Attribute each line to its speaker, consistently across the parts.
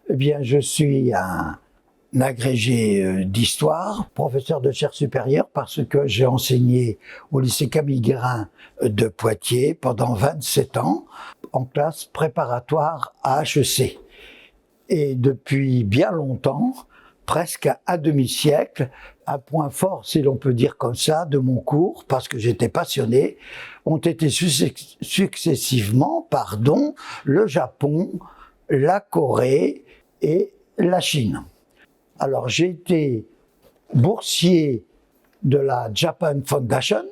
Speaker 1: Eh bien, je suis un agrégé d'histoire, professeur de chaire supérieure, parce que j'ai enseigné au lycée Camille Guérin de Poitiers pendant 27 ans, en classe préparatoire à HEC. Et depuis bien longtemps, presque un demi-siècle, un point fort, si l'on peut dire comme ça, de mon cours, parce que j'étais passionné, ont été successivement, le Japon, la Corée et la Chine. Alors j'ai été boursier de la Japan Foundation.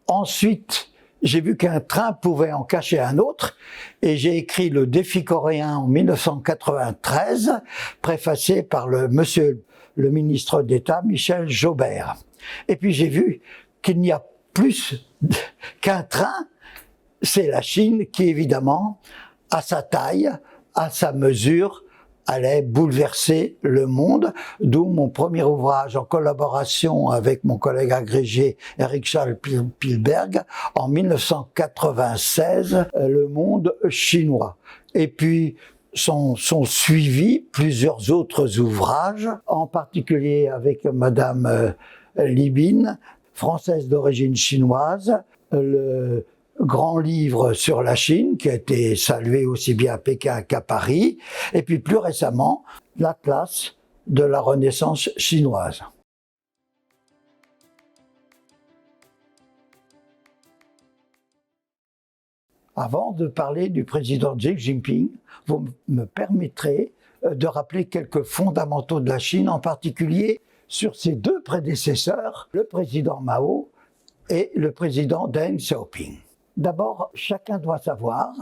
Speaker 1: Ensuite, j'ai vu qu'un train pouvait en cacher un autre et j'ai écrit le défi coréen en 1993, préfacé par monsieur le ministre d'État Michel Jaubert. Et puis j'ai vu qu'il n'y a plus qu'un train, c'est la Chine qui évidemment, à sa taille, à sa mesure, allait bouleverser le monde, d'où mon premier ouvrage en collaboration avec mon collègue agrégé Eric Charles Pilberg en 1996, Le monde chinois. Et puis sont suivis plusieurs autres ouvrages, en particulier avec Madame Libin, française d'origine chinoise, le grand livre sur la Chine, qui a été salué aussi bien à Pékin qu'à Paris, et puis plus récemment, l'Atlas de la Renaissance chinoise. Avant de parler du président Xi Jinping, vous me permettrez de rappeler quelques fondamentaux de la Chine, en particulier sur ses deux prédécesseurs, le président Mao et le président Deng Xiaoping. D'abord, chacun doit savoir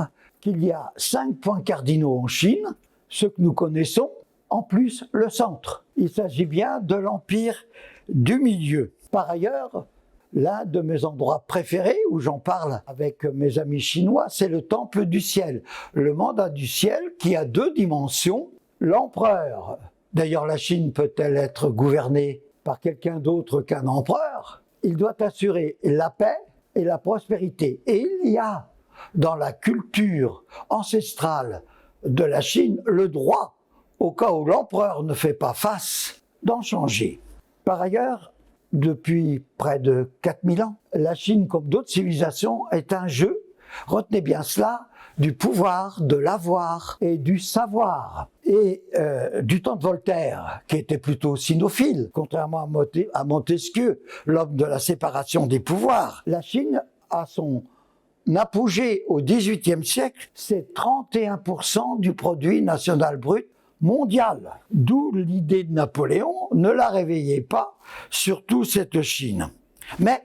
Speaker 1: qu'il y a 5 points cardinaux en Chine, ceux que nous connaissons, en plus le centre. Il s'agit bien de l'empire du milieu. Par ailleurs, l'un de mes endroits préférés, où j'en parle avec mes amis chinois, c'est le temple du ciel, le mandat du ciel qui a 2 dimensions. L'empereur, d'ailleurs la Chine peut-elle être gouvernée par quelqu'un d'autre qu'un empereur? Il doit assurer la paix et la prospérité. Et il y a dans la culture ancestrale de la Chine le droit, au cas où l'empereur ne fait pas face, d'en changer. Par ailleurs, depuis près de 4000 ans, la Chine, comme d'autres civilisations, est un jeu, retenez bien cela, du pouvoir, de l'avoir et du savoir. Et du temps de Voltaire, qui était plutôt sinophile, contrairement à Montesquieu, l'homme de la séparation des pouvoirs, la Chine a son apogée au XVIIIe siècle, c'est 31% du produit national brut mondial. D'où l'idée de Napoléon, ne la réveillez pas, surtout cette Chine. Mais,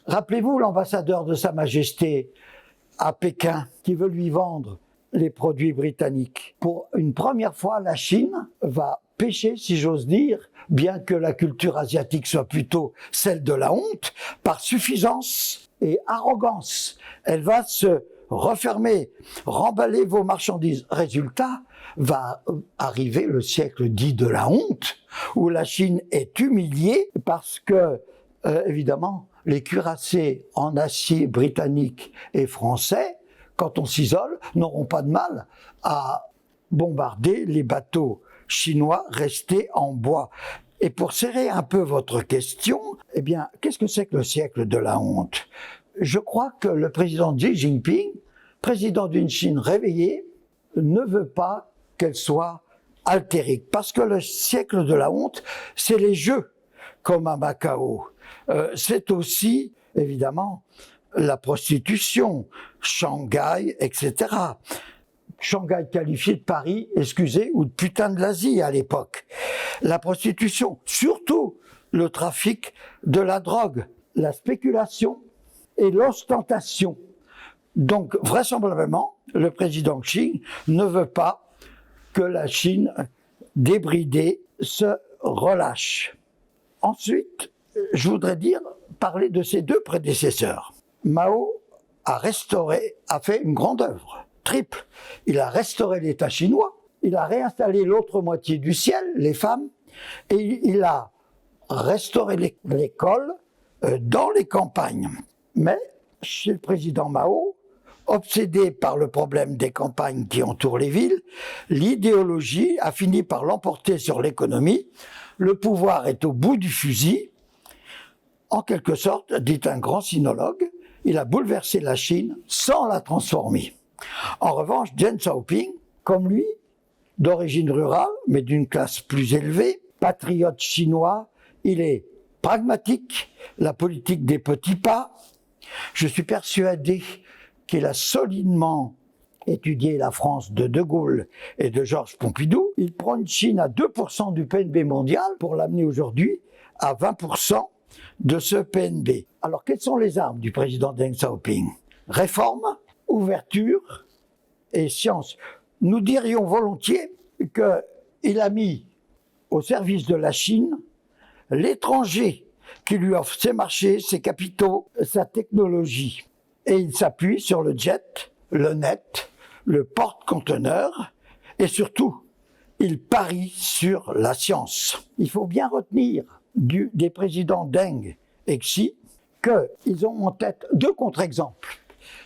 Speaker 1: rappelez-vous l'ambassadeur de Sa Majesté à Pékin qui veut lui vendre les produits britanniques. Pour une première fois, la Chine va pécher, si j'ose dire, bien que la culture asiatique soit plutôt celle de la honte, par suffisance et arrogance. Elle va se refermer, remballer vos marchandises. Résultat, va arriver le siècle dit de la honte, où la Chine est humiliée parce que, évidemment, les cuirassés en acier britanniques et français, quand on s'isole, n'auront pas de mal à bombarder les bateaux chinois restés en bois. Et pour serrer un peu votre question, eh bien, qu'est-ce que c'est que le siècle de la honte? Je crois que le président Xi Jinping, président d'une Chine réveillée, ne veut pas qu'elle soit altérique. Parce que le siècle de la honte, c'est les jeux, comme à Macao. C'est aussi, évidemment, la prostitution, Shanghai, etc. Shanghai qualifié de Paris, excusez, ou de putain de l'Asie à l'époque. La prostitution, surtout le trafic de la drogue, la spéculation et l'ostentation. Donc, vraisemblablement, le président Xi ne veut pas que la Chine débridée se relâche. Ensuite, je voudrais parler de ses 2 prédécesseurs. Mao a fait une grande œuvre, triple. Il a restauré l'État chinois, il a réinstallé l'autre moitié du ciel, les femmes, et il a restauré l'école dans les campagnes. Mais chez le président Mao, Obsédé par le problème des campagnes qui entourent les villes, l'idéologie a fini par l'emporter sur l'économie. Le pouvoir est au bout du fusil. En quelque sorte, dit un grand sinologue, il a bouleversé la Chine sans la transformer. En revanche, Deng Xiaoping, comme lui, d'origine rurale, mais d'une classe plus élevée, patriote chinois, il est pragmatique, la politique des petits pas. Je suis persuadé qu'il a solidement étudié la France de Gaulle et de Georges Pompidou. Il prend une Chine à 2% du PNB mondial pour l'amener aujourd'hui à 20% de ce PNB. Alors, quelles sont les armes du président Deng Xiaoping? Réforme, ouverture et science. Nous dirions volontiers qu'il a mis au service de la Chine l'étranger qui lui offre ses marchés, ses capitaux, sa technologie. Et il s'appuie sur le jet, le net, le porte-conteneur et surtout, il parie sur la science. Il faut bien retenir des présidents Deng et Xi qu'ils ont en tête deux contre-exemples.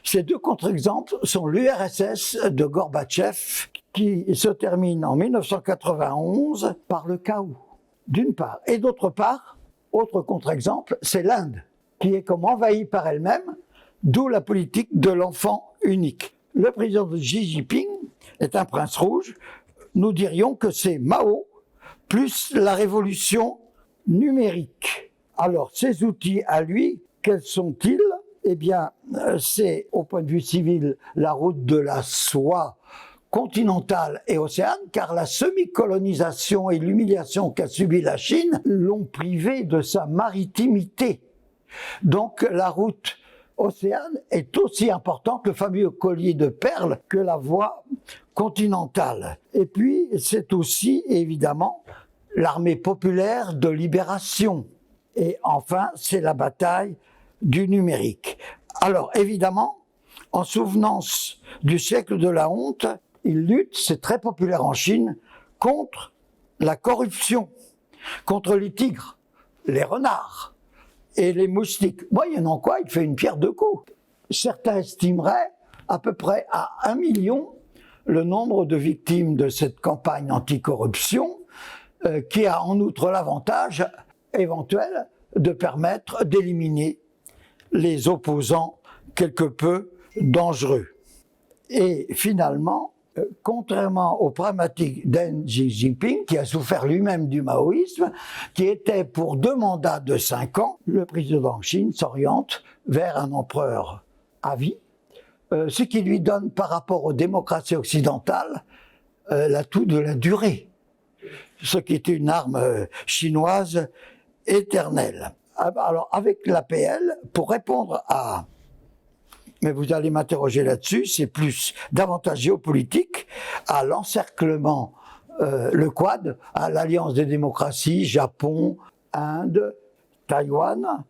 Speaker 1: Ces deux contre-exemples sont l'URSS de Gorbatchev qui se termine en 1991 par le chaos, d'une part. Et d'autre part, autre contre-exemple, c'est l'Inde qui est comme envahie par elle-même, d'où la politique de l'enfant unique. Le président Xi Jinping est un prince rouge. Nous dirions que c'est Mao plus la révolution numérique. Alors, ces outils à lui, quels sont-ils? Eh bien, c'est, au point de vue civil, la route de la soie continentale et océane, car la semi-colonisation et l'humiliation qu'a subie la Chine l'ont privé de sa maritimité. Donc, la route océane est aussi importante, le fameux collier de perles, que la voie continentale. Et puis, c'est aussi, évidemment, l'armée populaire de libération. Et enfin, c'est la bataille du numérique. Alors, évidemment, en souvenance du siècle de la honte, il lutte, c'est très populaire en Chine, contre la corruption, contre les tigres, les renards et les moustiques. Moyennant quoi, il fait une pierre deux coups. Certains estimeraient à peu près à 1 million le nombre de victimes de cette campagne anticorruption, qui a en outre l'avantage éventuel de permettre d'éliminer les opposants quelque peu dangereux. Et finalement, contrairement au pragmatique Deng Xiaoping, qui a souffert lui-même du maoïsme, qui était pour 2 mandats de 5 ans, le président Chine s'oriente vers un empereur à vie, ce qui lui donne par rapport aux démocraties occidentales l'atout de la durée, ce qui est une arme chinoise éternelle. Alors avec l'APL, pour répondre à... Mais vous allez m'interroger là-dessus, c'est plus davantage géopolitique, à l'encerclement, le Quad, à l'alliance des démocraties, Japon, Inde, Taïwan,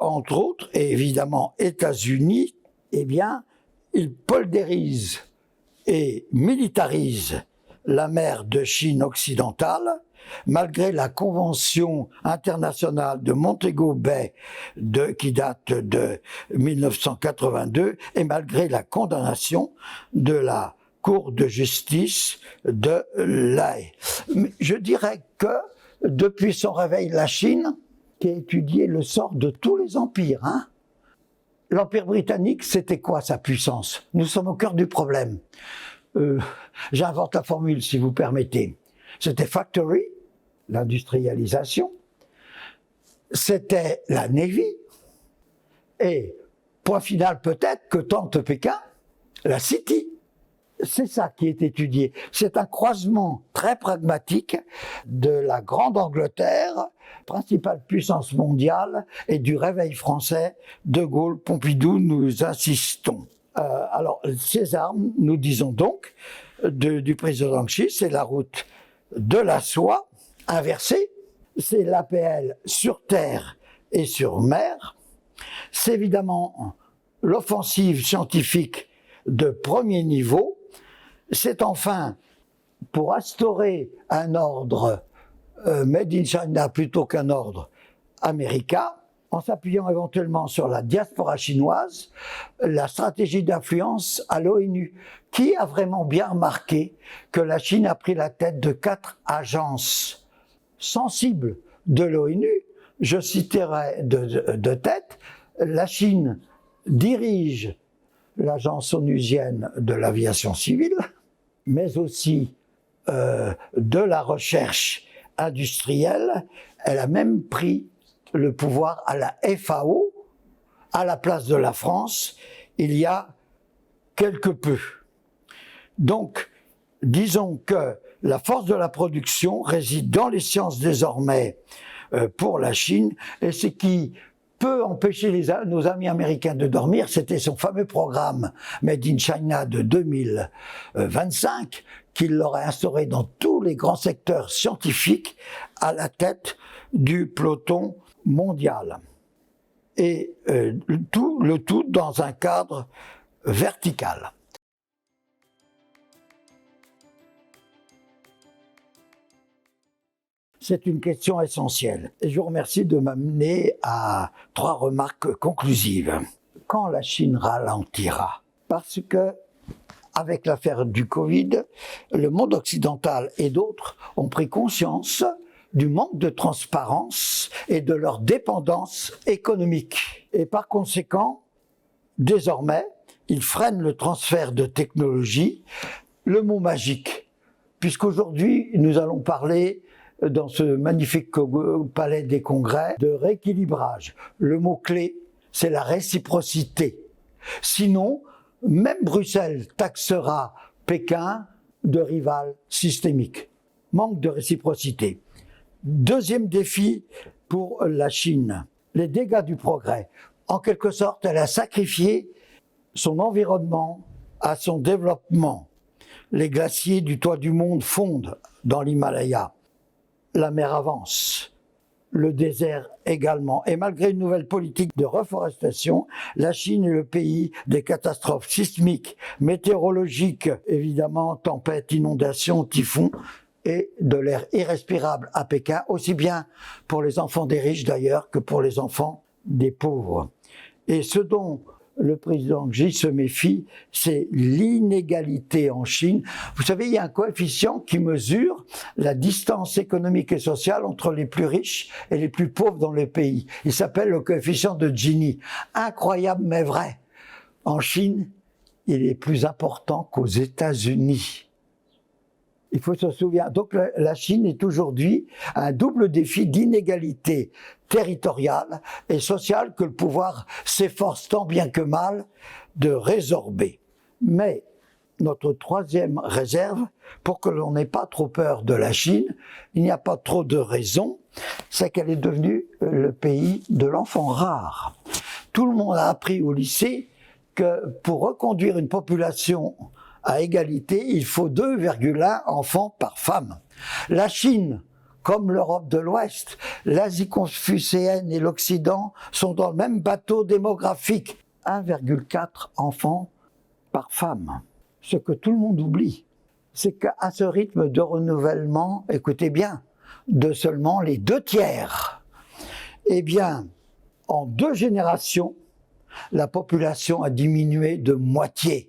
Speaker 1: entre autres, et évidemment États-Unis, eh bien, il poldérise et militarise la mer de Chine occidentale, malgré la Convention internationale de Montego Bay qui date de 1982 et malgré la condamnation de la Cour de justice de l'Haye. Je dirais que depuis son réveil, la Chine, qui a étudié le sort de tous les empires, l'Empire britannique, c'était quoi sa puissance? Nous sommes au cœur du problème. J'invente la formule, si vous permettez. C'était factory, l'industrialisation, c'était la Navy, et point final peut-être que tente Pékin, la City. C'est ça qui est étudié. C'est un croisement très pragmatique de la Grande Angleterre, principale puissance mondiale, et du réveil français, De Gaulle, Pompidou, nous insistons. Alors, ces armes, nous disons donc, du président Xi, c'est la route de la soie inversée, c'est l'APL sur terre et sur mer, c'est évidemment l'offensive scientifique de premier niveau, c'est enfin pour instaurer un ordre made in China plutôt qu'un ordre américain, en s'appuyant éventuellement sur la diaspora chinoise, la stratégie d'influence à l'ONU, qui a vraiment bien remarqué que la Chine a pris la tête de 4 agences sensibles de l'ONU. Je citerai de tête, la Chine dirige l'agence onusienne de l'aviation civile, mais aussi de la recherche industrielle. Elle a même pris le pouvoir à la FAO, à la place de la France, il y a quelque peu. Donc, disons que la force de la production réside dans les sciences désormais pour la Chine, et ce qui peut empêcher nos amis américains de dormir, c'était son fameux programme Made in China de 2025, qu'il leur a instauré dans tous les grands secteurs scientifiques à la tête du peloton mondial. Et le tout dans un cadre vertical. C'est une question essentielle. Et je vous remercie de m'amener à 3 remarques conclusives. Quand la Chine ralentira? Parce que, avec l'affaire du Covid, le monde occidental et d'autres ont pris conscience du manque de transparence et de leur dépendance économique. Et par conséquent, désormais, ils freinent le transfert de technologie, le mot magique, puisqu'aujourd'hui, nous allons parler dans ce magnifique palais des congrès de rééquilibrage. Le mot-clé, c'est la réciprocité. Sinon, même Bruxelles taxera Pékin de rival systémique. Manque de réciprocité. Deuxième défi pour la Chine, les dégâts du progrès. En quelque sorte, elle a sacrifié son environnement à son développement. Les glaciers du toit du monde fondent dans l'Himalaya. La mer avance, le désert également. Et malgré une nouvelle politique de reforestation, la Chine est le pays des catastrophes sismiques, météorologiques, évidemment, tempêtes, inondations, typhons, et de l'air irrespirable à Pékin, aussi bien pour les enfants des riches d'ailleurs que pour les enfants des pauvres. Et ce dont le président Xi se méfie, c'est l'inégalité en Chine. Vous savez, il y a un coefficient qui mesure la distance économique et sociale entre les plus riches et les plus pauvres dans le pays. Il s'appelle le coefficient de Gini. Incroyable mais vrai. En Chine, il est plus important qu'aux États-Unis. Il faut se souvenir. Donc la Chine est aujourd'hui un double défi d'inégalité territoriale et sociale que le pouvoir s'efforce tant bien que mal de résorber. Mais notre troisième réserve, pour que l'on n'ait pas trop peur de la Chine, il n'y a pas trop de raisons, c'est qu'elle est devenue le pays de l'enfant rare. Tout le monde a appris au lycée que pour reconduire une population à égalité, il faut 2,1 enfants par femme. La Chine, comme l'Europe de l'Ouest, l'Asie confucéenne et l'Occident sont dans le même bateau démographique. 1,4 enfants par femme. Ce que tout le monde oublie, c'est qu'à ce rythme de renouvellement, écoutez bien, de seulement les 2/3, eh bien, en 2 générations, la population a diminué de moitié.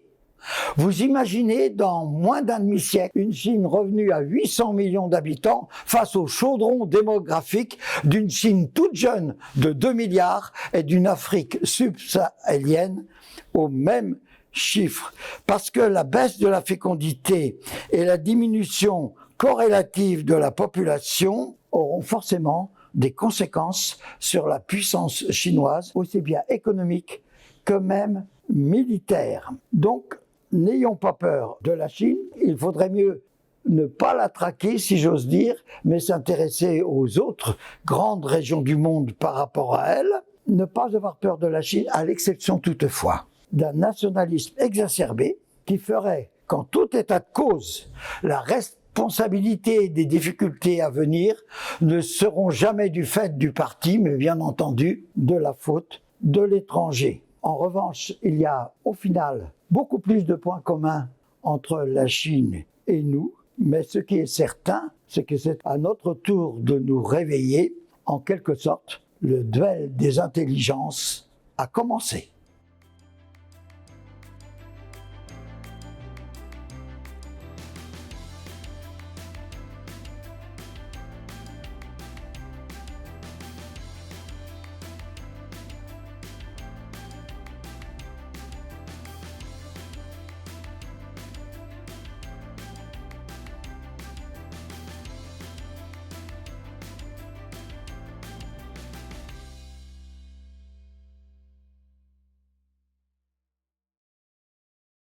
Speaker 1: Vous imaginez dans moins d'un demi-siècle une Chine revenue à 800 millions d'habitants face au chaudron démographique d'une Chine toute jeune de 2 milliards et d'une Afrique subsahélienne au même chiffre. Parce que la baisse de la fécondité et la diminution corrélative de la population auront forcément des conséquences sur la puissance chinoise, aussi bien économique que même militaire. Donc, n'ayons pas peur de la Chine, il faudrait mieux ne pas la traquer, si j'ose dire, mais s'intéresser aux autres grandes régions du monde par rapport à elle. Ne pas avoir peur de la Chine, à l'exception toutefois d'un nationalisme exacerbé qui ferait, qu'en tout état de cause, la responsabilité des difficultés à venir ne seront jamais du fait du parti, mais bien entendu de la faute de l'étranger. En revanche, il y a au final beaucoup plus de points communs entre la Chine et nous, mais ce qui est certain, c'est que c'est à notre tour de nous réveiller. En quelque sorte, le duel des intelligences a commencé.